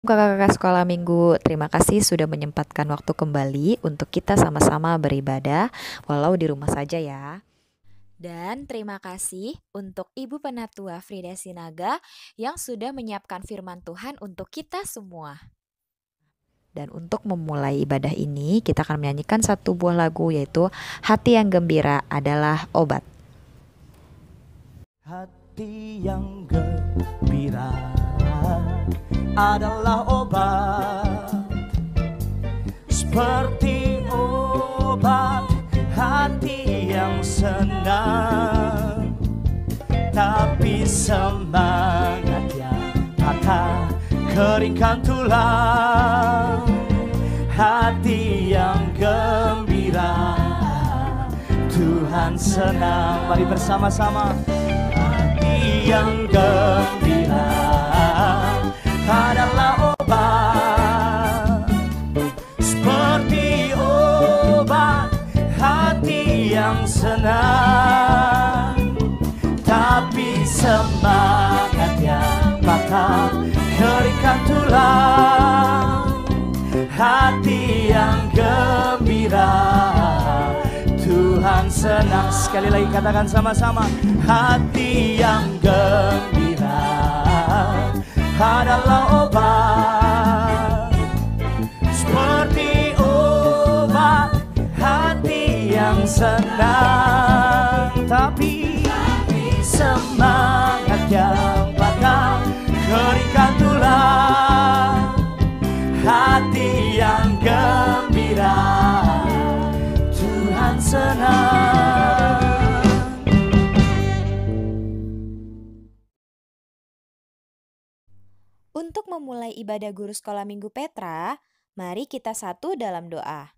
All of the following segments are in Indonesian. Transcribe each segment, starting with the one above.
Kakak-kakak sekolah minggu, terima kasih sudah menyempatkan waktu kembali untuk kita sama-sama beribadah, walau di rumah saja ya. Dan terima kasih untuk Ibu Penatua Frida Sinaga yang sudah menyiapkan firman Tuhan untuk kita semua. Dan untuk memulai ibadah ini, kita akan menyanyikan satu buah lagu, yaitu Hati yang Gembira Adalah Obat. Hati yang gembira adalah obat, seperti obat hati yang senang, tapi semangat yang patah keringkan tulang. Hati yang gembira Tuhan senang. Mari bersama-sama. Hati yang gembira adalah obat, seperti obat hati yang senang, tapi semangat yang patah keringkan tulang. Hati yang gembira Tuhan senang. Sekali lagi katakan sama-sama. Hati yang gembira adalah obat, seperti obat hati yang senang, tapi semangat yang patah keringkan tulang. Hati yang gembira Tuhan senang. Untuk memulai ibadah guru sekolah minggu Petra, mari kita satu dalam doa.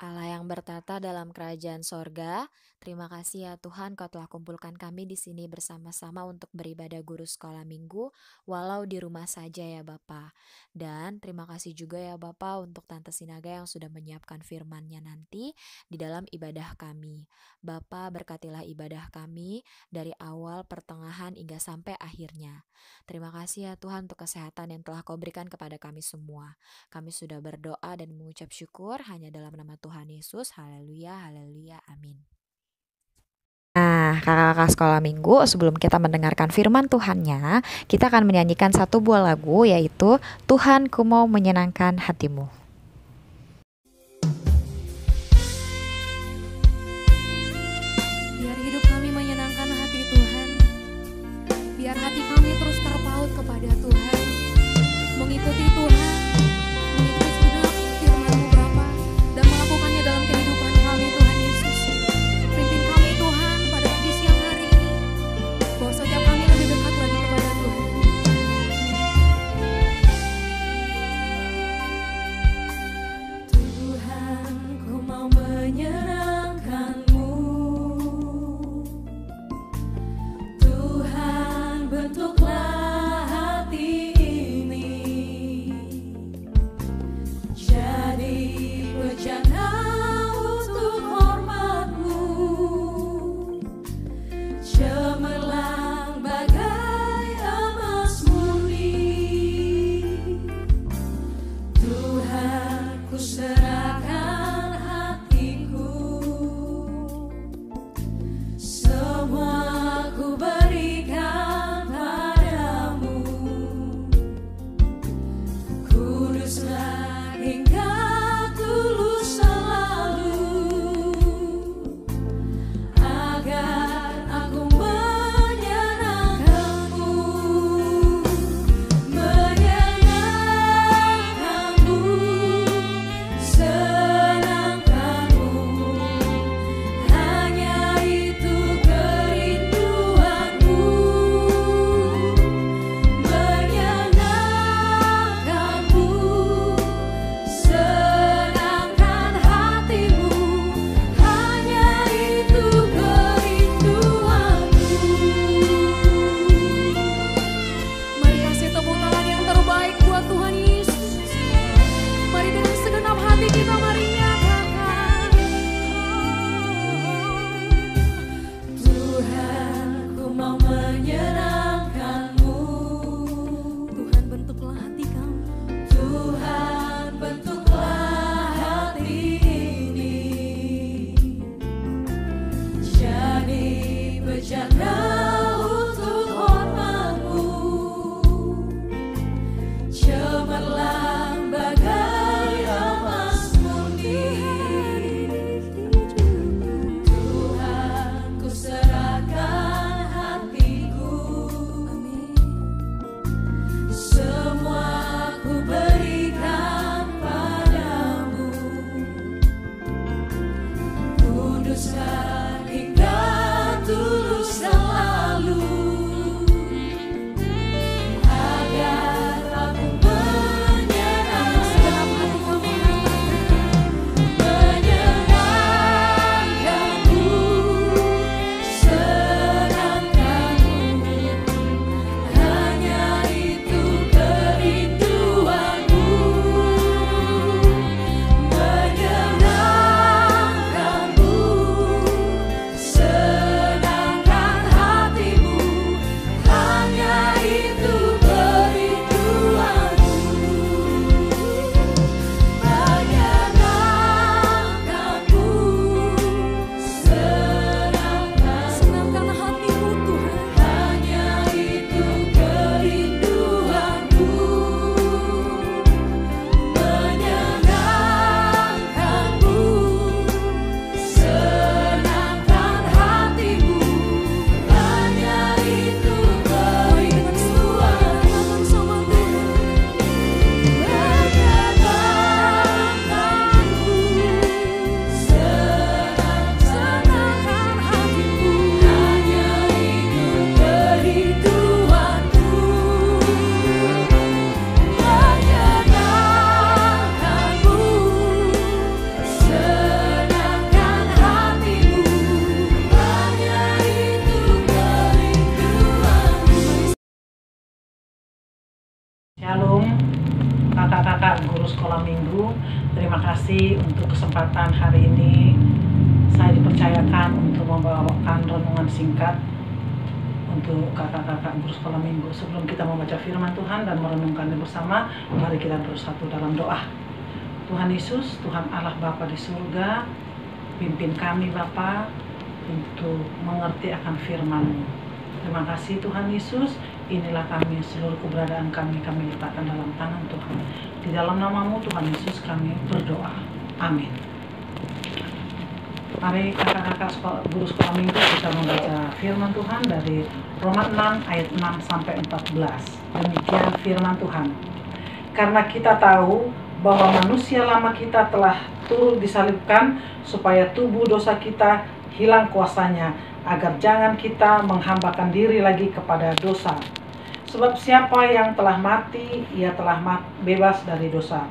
Allah yang bertata dalam kerajaan sorga, terima kasih ya Tuhan Kau telah kumpulkan kami di sini bersama-sama untuk beribadah guru sekolah minggu, walau di rumah saja ya Bapa. Dan terima kasih juga ya Bapa untuk Tante Sinaga yang sudah menyiapkan firman-Nya nanti di dalam ibadah kami. Bapa berkatilah ibadah kami dari awal, pertengahan, hingga sampai akhirnya. Terima kasih ya Tuhan untuk kesehatan yang telah Kau berikan kepada kami semua. Kami sudah berdoa dan mengucap syukur hanya dalam nama Tuhan Yesus. Haleluya, haleluya, amin. Nah, kakak-kakak sekolah minggu, sebelum kita mendengarkan firman Tuhannya, kita akan menyanyikan satu buah lagu, yaitu Tuhan Ku Mau Menyenangkan Hatimu. Biar hidup kami menyenangkan hati Tuhan, biar hati kami terus terpaut kepada Tuhan, mengikuti Tuhan, mengikuti segenap firman-Mu Bapa, dan melakukannya dalam kehidupan kami Tuhan Yesus. Pimpin kami Tuhan pada pagi siang hari ini, bahwa setiap kami lebih dekat lagi kepada Tuhan. Tuhan, Ku mau menyenangkan-Mu. Tuhan, bentuklah hati ini kuduskan hingga tulus selalu, agar aku menyenangkanmu, senangkanmu, hanya itu kerinduanku, menyenangkanmu, senangkan hatimu, hanya itu kerinduanku, menyenangkanmu, senangkan hatimu Tuhan, hanya itu kerinduanku, menyenangkanmu, senangkan hatimu, hanya itu kerinduanku, sama Tuhan, menyenangkanmu, senangkan hatimu, hanya itu kerinduanku, menyenangkanmu, senangkan hatimu, hanya itu kerinduanku. Shalom, kakak-kakak guru sekolah minggu. Terima kasih untuk kesempatan hari ini. Saya dipercayakan untuk membawakan renungan singkat untuk kakak-kakak guru sekolah minggu. Sebelum kita membaca firman Tuhan dan merenungkannya bersama, mari kita bersatu dalam doa. Tuhan Yesus, Tuhan Allah Bapa di surga, pimpin kami Bapa untuk mengerti akan firman-Mu. Terima kasih Tuhan Yesus. Inilah kami, seluruh keberadaan kami letakkan dalam tangan Tuhan. Di dalam nama-Mu Tuhan Yesus kami berdoa. Amin. Mari kakak-kakak guru sekolah minggu kita membaca firman Tuhan dari Roma 6 ayat 6 sampai 14. Demikian firman Tuhan. Karena kita tahu bahwa manusia lama kita telah turut disalibkan supaya tubuh dosa kita hilang kuasanya, agar jangan kita menghambakan diri lagi kepada dosa. Sebab siapa yang telah mati, ia telah bebas dari dosa.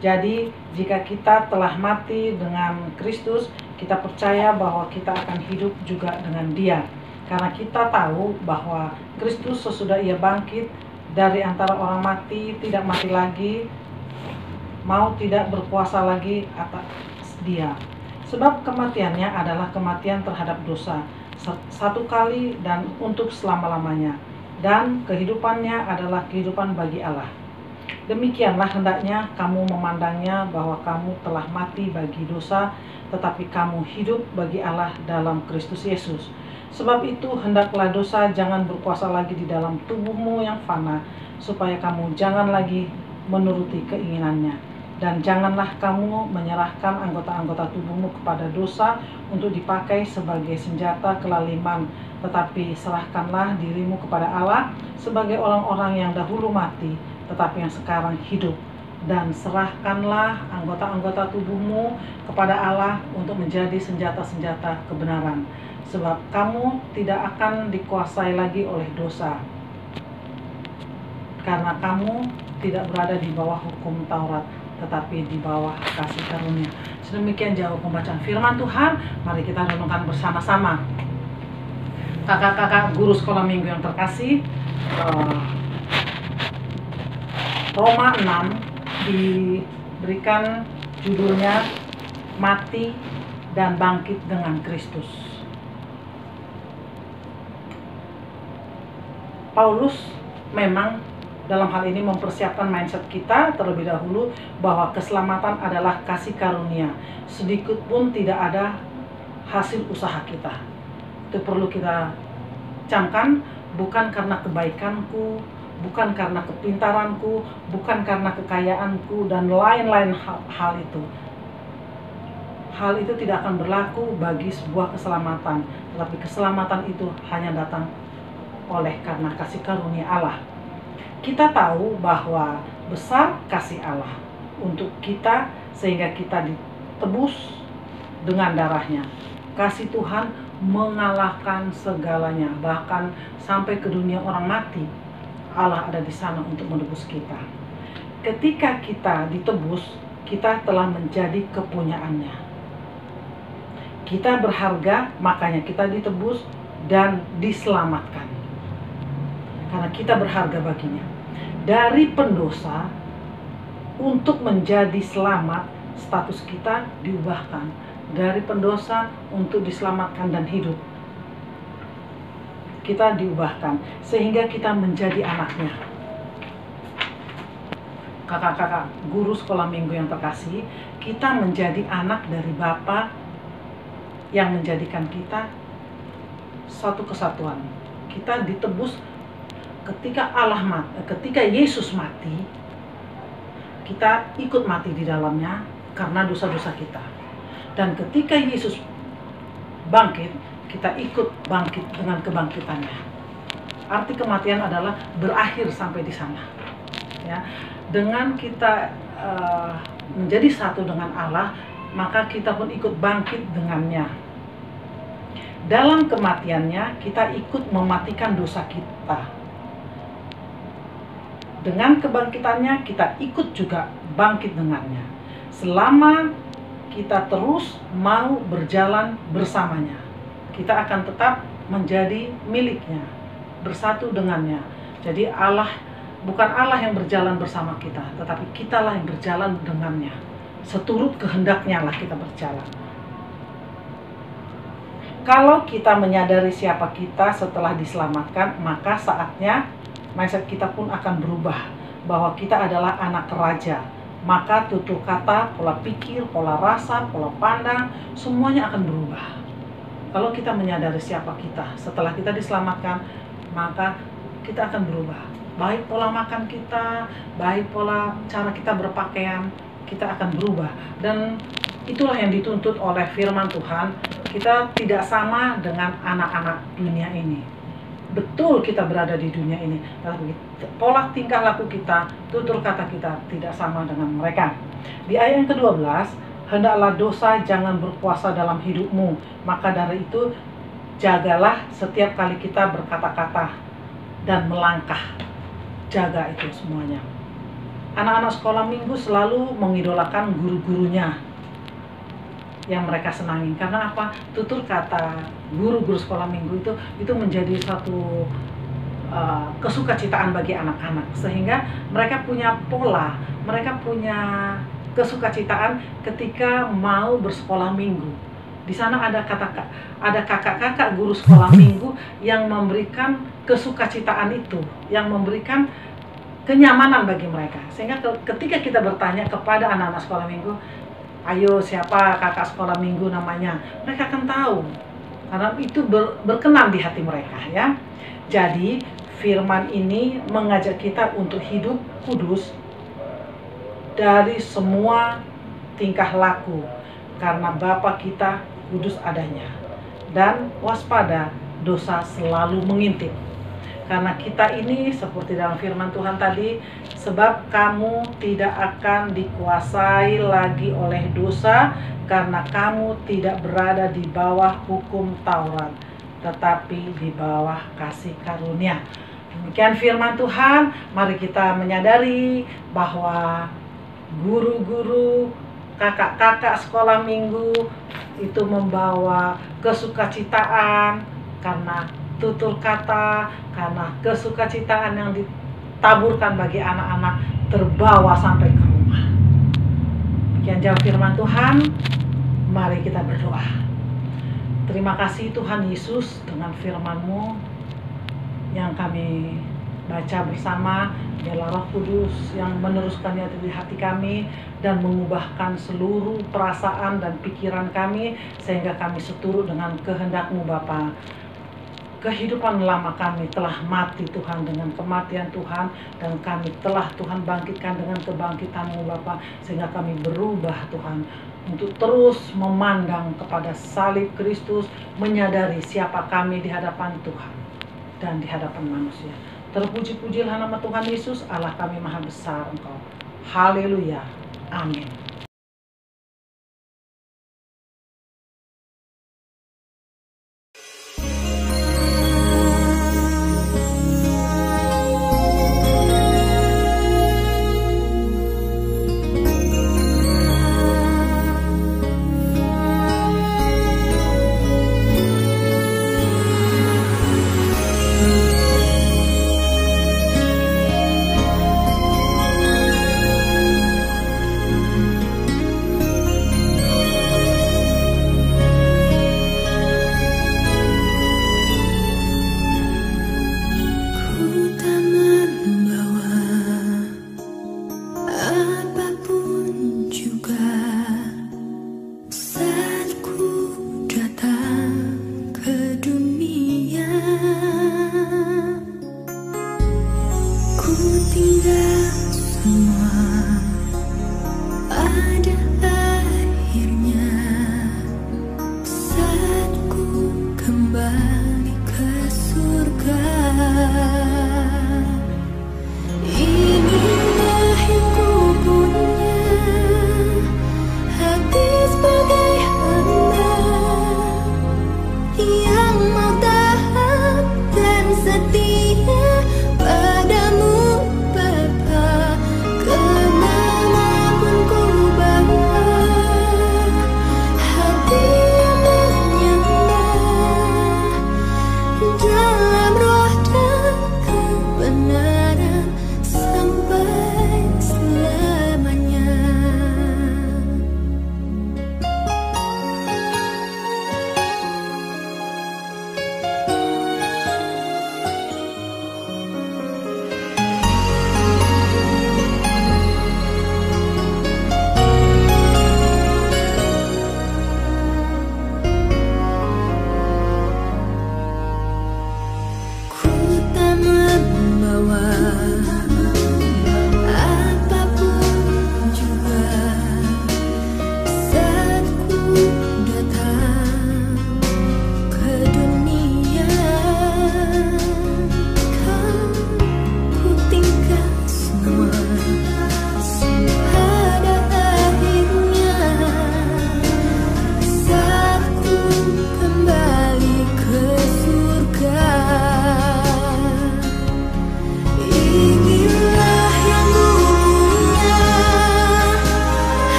Jadi, jika kita telah mati dengan Kristus, kita percaya bahwa kita akan hidup juga dengan Dia. Karena kita tahu bahwa Kristus sesudah Ia bangkit dari antara orang mati, tidak mati lagi, mau tidak berkuasa lagi atas Dia. Sebab kematiannya adalah kematian terhadap dosa, satu kali dan untuk selama-lamanya, dan kehidupannya adalah kehidupan bagi Allah. Demikianlah hendaknya kamu memandangnya, bahwa kamu telah mati bagi dosa, tetapi kamu hidup bagi Allah dalam Kristus Yesus. Sebab itu hendaklah dosa jangan berkuasa lagi di dalam tubuhmu yang fana, supaya kamu jangan lagi menuruti keinginannya. Dan janganlah kamu menyerahkan anggota-anggota tubuhmu kepada dosa untuk dipakai sebagai senjata kelaliman, tetapi serahkanlah dirimu kepada Allah sebagai orang-orang yang dahulu mati, tetapi yang sekarang hidup. Dan serahkanlah anggota-anggota tubuhmu kepada Allah untuk menjadi senjata-senjata kebenaran. Sebab kamu tidak akan dikuasai lagi oleh dosa, karena kamu tidak berada di bawah hukum Taurat, tetapi di bawah kasih karunia. Sedemikian jauh pembacaan firman Tuhan. Mari kita renungkan bersama-sama. Kakak-kakak guru sekolah minggu yang terkasih, Roma 6 diberikan judulnya Mati dan Bangkit dengan Kristus. Paulus memang dalam hal ini mempersiapkan mindset kita terlebih dahulu bahwa keselamatan adalah kasih karunia. Sedikit pun tidak ada hasil usaha kita. Itu perlu kita camkan, bukan karena kebaikanku, bukan karena kepintaranku, bukan karena kekayaanku, dan lain-lain hal itu. Hal itu tidak akan berlaku bagi sebuah keselamatan, tetapi keselamatan itu hanya datang oleh karena kasih karunia Allah. Kita tahu bahwa besar kasih Allah untuk kita sehingga kita ditebus dengan darahnya. Kasih Tuhan mengalahkan segalanya, bahkan sampai ke dunia orang mati, Allah ada di sana untuk menebus kita. Ketika kita ditebus, kita telah menjadi kepunyaannya. Kita berharga, makanya kita ditebus dan diselamatkan. Karena kita berharga baginya. Dari pendosa untuk menjadi selamat, status kita diubahkan. Dari pendosa untuk diselamatkan dan hidup, kita diubahkan sehingga kita menjadi anaknya. Kakak-kakak guru sekolah minggu yang terkasih, kita menjadi anak dari Bapa yang menjadikan kita satu kesatuan. Kita ditebus ketika ketika Yesus mati, kita ikut mati di dalamnya karena dosa-dosa kita. Dan ketika Yesus bangkit, kita ikut bangkit dengan kebangkitannya. Arti kematian adalah berakhir sampai di sana. Ya, dengan kita menjadi satu dengan Allah, maka kita pun ikut bangkit dengannya. Dalam kematiannya, kita ikut mematikan dosa kita. Dengan kebangkitannya, kita ikut juga bangkit dengannya. Selama kita terus mau berjalan bersamanya, kita akan tetap menjadi miliknya, bersatu dengannya. Jadi Allah bukan Allah yang berjalan bersama kita, tetapi kitalah yang berjalan dengannya. Seturut kehendaknya lah kita berjalan. Kalau kita menyadari siapa kita setelah diselamatkan, maka saatnya mindset kita pun akan berubah, bahwa kita adalah anak raja. Maka tutur kata, pola pikir, pola rasa, pola pandang, semuanya akan berubah. Kalau kita menyadari siapa kita setelah kita diselamatkan, maka kita akan berubah. Baik pola makan kita, baik pola cara kita berpakaian, kita akan berubah. Dan itulah yang dituntut oleh firman Tuhan. Kita tidak sama dengan anak-anak dunia ini. Betul kita berada di dunia ini, tapi pola tingkah laku kita, tutur kata kita tidak sama dengan mereka. Di ayat yang ke-12, hendaklah dosa jangan berkuasa dalam hidupmu, maka dari itu jagalah setiap kali kita berkata-kata dan melangkah. Jaga itu semuanya. Anak-anak sekolah minggu selalu mengidolakan guru-gurunya yang mereka senangi. Karena apa? Tutur kata guru-guru sekolah minggu itu menjadi satu kesukacitaan bagi anak-anak, sehingga mereka punya pola, mereka punya kesukacitaan ketika mau bersekolah minggu. Di sana ada kakak-kakak guru sekolah minggu yang memberikan kesukacitaan itu, yang memberikan kenyamanan bagi mereka. Sehingga ketika kita bertanya kepada anak-anak sekolah minggu, ayo siapa kakak sekolah minggu namanya, mereka akan tahu karena itu berkenan di hati mereka, ya. Jadi firman ini mengajak kita untuk hidup kudus dari semua tingkah laku, karena Bapa kita kudus adanya. Dan waspada, dosa selalu mengintip. Karena kita ini seperti dalam firman Tuhan tadi, sebab kamu tidak akan dikuasai lagi oleh dosa, karena kamu tidak berada di bawah hukum Taurat, tetapi di bawah kasih karunia. Demikian firman Tuhan. Mari kita menyadari bahwa guru-guru, kakak-kakak sekolah minggu itu membawa kesukacitaan karena tutur kata, karena kesukacitaan yang ditaburkan bagi anak-anak terbawa sampai ke rumah. Demikian jauh firman Tuhan. Mari kita berdoa. Terima kasih Tuhan Yesus dengan firman-Mu yang kami baca bersama. Biarlah Roh Kudus yang meneruskannya di hati kami dan mengubahkan seluruh perasaan dan pikiran kami, sehingga kami seturut dengan kehendak-Mu Bapa. Kehidupan lama kami telah mati Tuhan dengan kematian Tuhan, dan kami telah Tuhan bangkitkan dengan kebangkitan-Mu Bapa, sehingga kami berubah Tuhan untuk terus memandang kepada salib Kristus, menyadari siapa kami di hadapan Tuhan dan di hadapan manusia. Terpuji-pujilah nama Tuhan Yesus, Allah kami maha besar Engkau. Haleluya. Amin.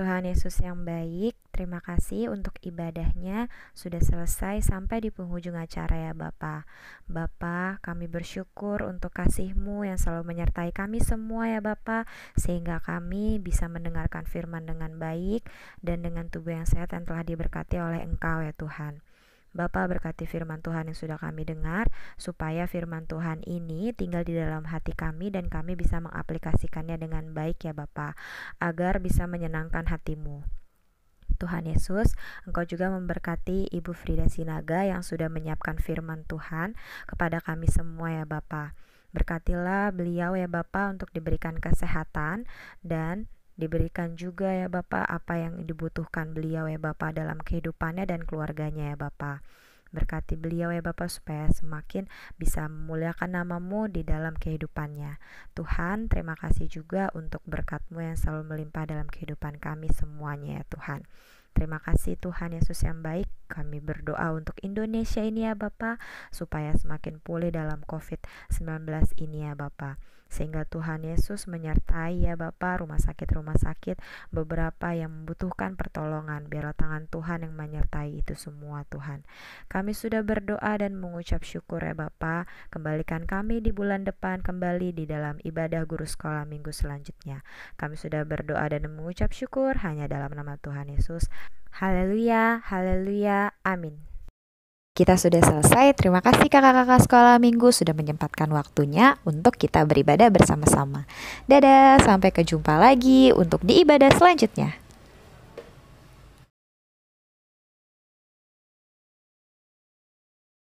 Tuhan Yesus yang baik, terima kasih untuk ibadahnya sudah selesai sampai di penghujung acara ya Bapa. Bapa, kami bersyukur untuk kasih-Mu yang selalu menyertai kami semua ya Bapa, sehingga kami bisa mendengarkan firman dengan baik dan dengan tubuh yang sehat yang telah diberkati oleh Engkau ya Tuhan. Bapa, berkati firman Tuhan yang sudah kami dengar, supaya firman Tuhan ini tinggal di dalam hati kami dan kami bisa mengaplikasikannya dengan baik ya Bapa, agar bisa menyenangkan hati-Mu. Tuhan Yesus, Engkau juga memberkati Ibu Frida Sinaga yang sudah menyiapkan firman Tuhan kepada kami semua ya Bapa. Berkatilah beliau ya Bapa untuk diberikan kesehatan dan diberikan juga ya Bapa apa yang dibutuhkan beliau ya Bapa dalam kehidupannya dan keluarganya ya Bapa. Berkati beliau ya Bapa supaya semakin bisa memuliakan nama-Mu di dalam kehidupannya. Tuhan, terima kasih juga untuk berkat-Mu yang selalu melimpah dalam kehidupan kami semuanya ya Tuhan. Terima kasih Tuhan Yesus yang baik. Kami berdoa untuk Indonesia ini ya Bapa, supaya semakin pulih dalam COVID-19 ini ya Bapa. Sehingga Tuhan Yesus menyertai ya Bapa rumah sakit beberapa yang membutuhkan pertolongan. Biarlah tangan Tuhan yang menyertai itu semua Tuhan. Kami sudah berdoa dan mengucap syukur ya Bapa. Kembalikan kami di bulan depan kembali di dalam ibadah guru sekolah minggu selanjutnya. Kami sudah berdoa dan mengucap syukur hanya dalam nama Tuhan Yesus. Haleluya, haleluya, amin. Kita sudah selesai. Terima kasih kakak-kakak sekolah minggu sudah menyempatkan waktunya untuk kita beribadah bersama-sama. Dadah, sampai kejumpa lagi untuk di ibadah selanjutnya.